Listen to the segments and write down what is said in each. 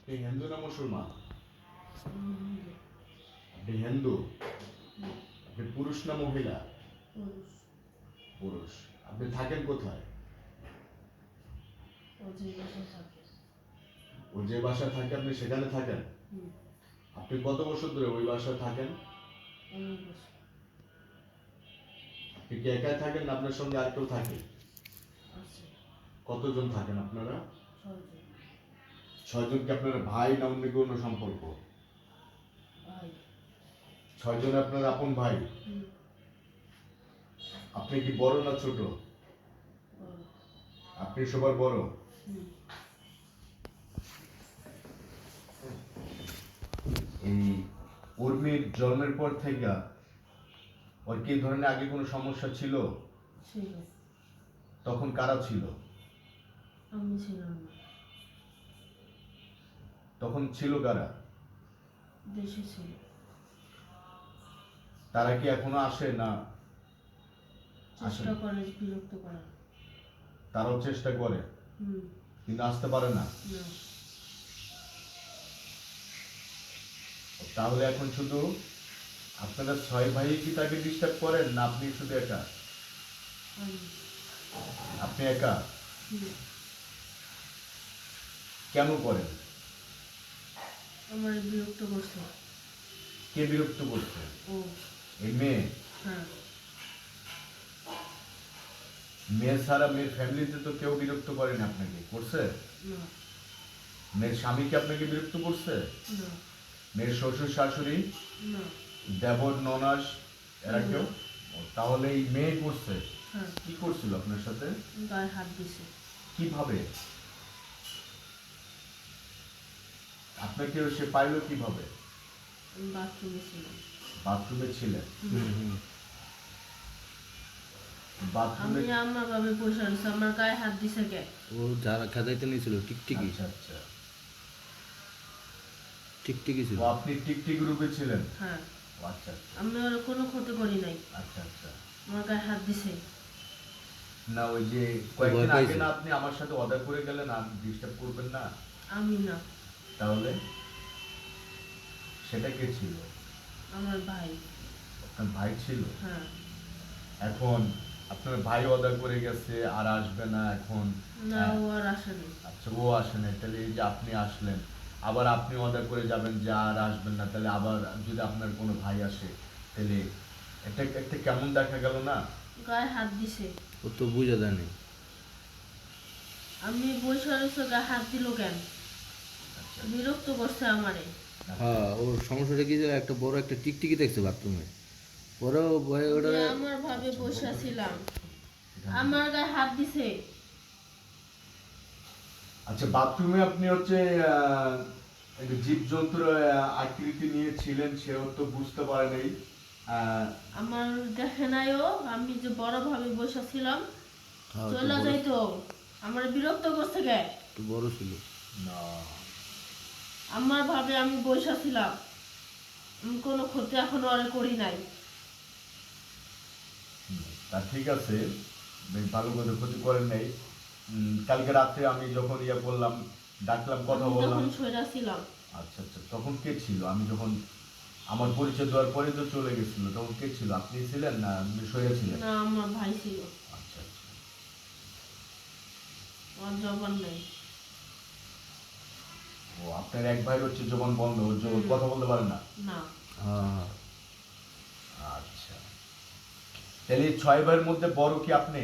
আপনি হিন্দু না মুসলমান? আপনি হিন্দু? আপনি পুরুষ না মহিলা? পুরুষ। পুরুষ। আপনি থাকেন কোথায়? ও যে বাসায় থাকে। ও যে বাসায় থাকে আপনি সেখানে থাকেন? আপনি কত বছর ধরে ওই বাসায় থাকেন? অনেক বছর। আপনি কি একাই থাকেন না আপনার সঙ্গে আর কেউ থাকে? আছে কতজন থাকেন আপনারা? 6 জন। 6 জন কি আপনার ভাই না অন্য কোনো সম্পর্ক? ভাই। 6 জন আপনার আপন ভাই? আপনি কি বড় না ছোট? বড়। আপনি সবার বড়? এই উর্মির জন্মের পর থেকে ওর কি ধরনের আগে কোনো সমস্যা ছিল? ছিল। তখন কারা ছিল? আমি ছিলাম না। তখন ছিল কারা? দেশে ছিল। তারা কি এখনো আসে না? চেষ্টা করে বিরক্ত করার। তারাও চেষ্টা করে কিন্তু আসতে পারে না। না। তাহলে এখন শুধু আপনারা 6 ভাই কি তাকে ডিস্টার্ব করেন না আপনি শুধু একা? আপনি একা? কেন করেন? আমার বিরক্ত করছে। কে বিরক্ত করছে? ও। এই মেয়ে? হ্যাঁ। মেয়ে ছাড়া মেয়ের ফ্যামিলিতে তো কেউ বিরক্ত করেন আপনাকে? করছে? না। মেয়ের স্বামী কি আপনাকে বিরক্ত করছে? না। মেয়ের শ্বশুর শাশুড়ি? না। দেবর ননাস এরা কেউ? না। তাহলে এই মেয়ে করছে? হ্যাঁ। কি করছিল আপনার সাথে? গায়ে হাত দিছে। কিভাবে? আপনাকে সে পাইলো কিভাবে? আমি বাথরুমে ছিলাম। বাথরুমে ছিলেন? আমি বাথরুমে? আম্মা ভাবে বসে আছে, আমার গায়ে হাত দিছে কে? ও যারা খেদাইতে নিয়েছিল টিকটিকি। আচ্ছা আচ্ছা। টিকটিকি ছিল। ও আপনি টিকটিক গ্রুপে ছিলেন? হ্যাঁ। আচ্ছা আচ্ছা। আমি ওর কোনো ক্ষতি করি নাই। আচ্ছা আচ্ছা। আমার গায়ে হাত দিছে। না ওই যে কয়েকদিন আগে না আপনি আমার সাথে অর্ডার করে গেলেন আর ডিস্টার্ব করবেন না? আমি না। তাহলে সেটা কে ছিল? আমার ভাই। আপনার ভাই ছিল? হ্যাঁ। এখন আপনার ভাই অর্ডার করে গেছে আর আসবে না এখন? না, ও আর আসেনি। আচ্ছা ও আসে না, তাহলে এই যে আপনি আসলেন আবার আপনি অর্ডার করে যাবেন যে আর আসবেন না, তাহলে আবার যদি আপনার কোনো ভাই আসে তাহলে এটা একটা কেমন দেখা গেল না? গায়ে হাত দিছে। ও তো বুঝে দেয়নি। আমি বসে রয়েছে, গায়ে হাত দিল কেন? বিরক্ত করছে আমারে। হ্যাঁ, ওর সমস্যাটা কি যে একটা বড় একটা টিকটিকি দেখছে বাথরুমে। পরে ভয়ে ওটা আমি আমার ভাবে বসে ছিলাম, আমার গায়ে হাত দিছে। আচ্ছা বাথরুমে আপনি হচ্ছে একটা জীবজন্তুর আকৃতি নিয়ে ছিলেন, সেও তো বুঝতে পারে নাই। আমার দেখে নাই ও, আমি যে বড় ভাবে বসে ছিলাম, হ্যাঁ, চলে যাইতো। আমার বিরক্ত করছে কে? একটু বড় ছিল। না আমার ভাবে আমি বসে ছিলাম, আমি কোনো ক্ষতি এখনো আর করি নাই। তা ঠিক আছে, বেশ ভালো করে ক্ষতি করেন নাই। কালকে রাত্রে আমি যখন ইয়ে করলাম, ডাকলাম, কথা বললাম। তখন সইরা ছিলাম। আচ্ছা আচ্ছা, তখন কে ছিল? আমি যখন আমার পরিচয় দেওয়ার পরে তো চলে গেছিল, তখন কে ছিল? আপনি ছিলেন না আপনি শুয়ে ছিলেন? না, আমার ভাই ছিল। আচ্ছা আচ্ছা। আমার জবান নেই। ও আপনার এক ভাই হচ্ছে জবান বন্ধ, কথা বলতে পারে না? না। হ্যাঁ। আচ্ছা, তাহলে এই 6 ভাইয়ের মধ্যে বড় কি আপনি?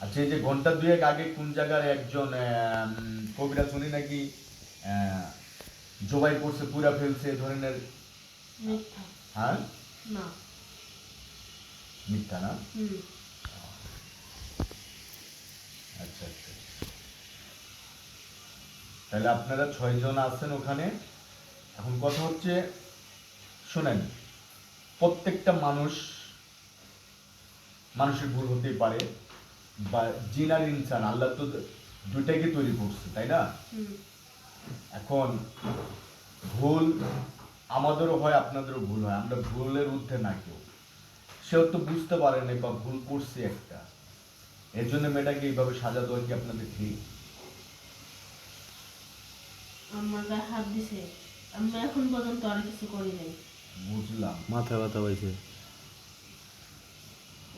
আচ্ছা, এই যে ঘন্টা দুয়েক আগে কোন জায়গার একজন কবিরা শুনি নাকি জবাই করছে, পুরা ফেলছে এ ধরনের? মিথ্যা। হ্যাঁ? না। মিথ্যা না? আচ্ছা আচ্ছা। তাহলে আপনারা 6 জন আছেন ওখানে। এখন কথা হচ্ছে, শোনেন, প্রত্যেকটা মানুষের ভুল হতেই পারে, বা জিন আর ইনসান, আল্লাহ তো দুইটাকে তৈরি করছে, তাই না? এখন ভুল আমাদেরও হয়, আপনাদেরও ভুল হয়, আমরা ভুলের ঊর্ধ্বে না কেউ। সেও তো বুঝতে পারেনি বা ভুল করছে একটা, এর জন্য মেয়েটাকে এইভাবে সাজা দেওয়া কি আপনাদের ঠিক? আমার গায়ে হাত দিছে, আমি এখন পর্যন্ত আর কিছু করি নাই। বুঝলাম। মাথা ব্যথা পাইছে?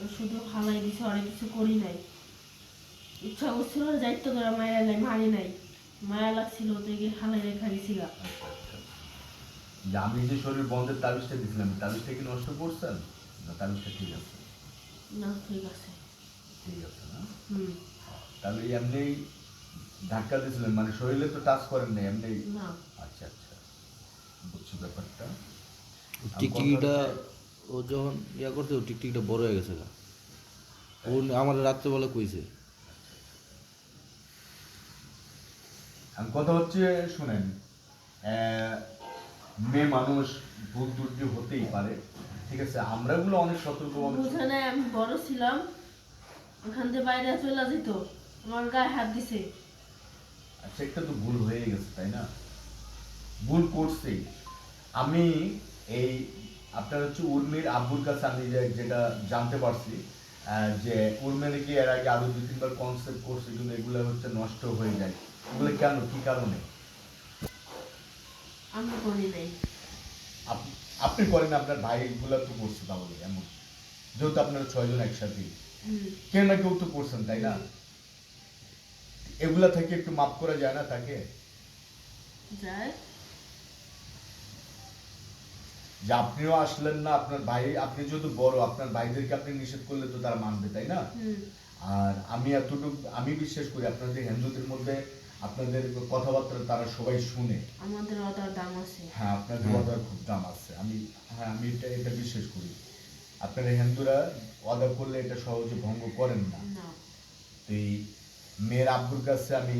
ও শুধু ফালাই দিছে, আর কিছু করি নাই। ইচ্ছা করছিল যাইতে করে মায়ের নাই, মারি নাই, মায়া লাগছিল তো গিয়ে ফালাই রেখা দিছিল। আচ্ছা আচ্ছা। যে আমি যে শরীর বন্ধের তাবিজটা দিছিলাম, তাবিজটা কি নষ্ট করছেন? না তাবিজটা ঠিক আছে? না ঠিক আছে। ঠিক আছে না? হুম। তাহলে এমনি ধাক্কা দিয়েছিলেন, মানে শরীরে তো টাচ করেন নাই এমনি? না। আচ্ছা আচ্ছা, বুঝছি ব্যাপারটা। টিকটিকিটা ও যখন ইয়া করছে, ও টিকটিকিটা বড় হয়ে গেছে গা। ও আমার রাত্রেবেলা কইছে। আমি কথা হচ্ছে শুনেন, মেয়ে মানুষ ভুল ত্রুটি হতেই পারে, ঠিক আছে, আমরা এগুলো অনেক সতর্কভাবে বুঝে নাই, আমি বড় ছিলাম, ওখান থেকে বাইরে চলে যেত, আমার গায়ে হাত দিছে। আচ্ছা, একটা তো ভুল হয়ে গেছে তাই না, ভুল করছেই। আমি এই আপনার হচ্ছে উর্মির আব্বুর কাছে আমি যেটা জানতে পারছি, যে উর্মি নাকি এর আগে আরো 2-3 বার কনসেপ্ট করছে, কিন্তু এগুলো হচ্ছে নষ্ট হয়ে যায়। এগুলো কেন, কি কারণে? আমি করি নাই। আপনি করেন, আপনার ভাই এগুলা তো করছে, তাহলে এমন যেহেতু আপনারা 6 জন একসাথে, হুম। কেউ না কেউ তো করছেন তাই না? এগুলা থেকে একটু মাফ করা যায় না তাকে? যায়। যে আপনিও আসলেন না, আপনার ভাই, আপনি যেহেতু বড়, আপনার ভাইদেরকে আপনি নিষেধ করলে তো তারা মানবে তাই না? হুম। আর আমি এতটুকু আমি বিশ্বাস করি, আপনাদের হিন্দুদের মধ্যে আপনাদের কথাবার্তা তারা সবাই শুনে। আমাদের অদার দাম আছে। হ্যাঁ, আপনাদের ওয়াদার খুব দাম আছে। আমি এটা বিশ্বাস করি। আপনারা হিন্দুরা ওয়াদা করলে এটা সহজে ভঙ্গ করেন না। না। তো এই মেয়ের আব্বুর কাছে আমি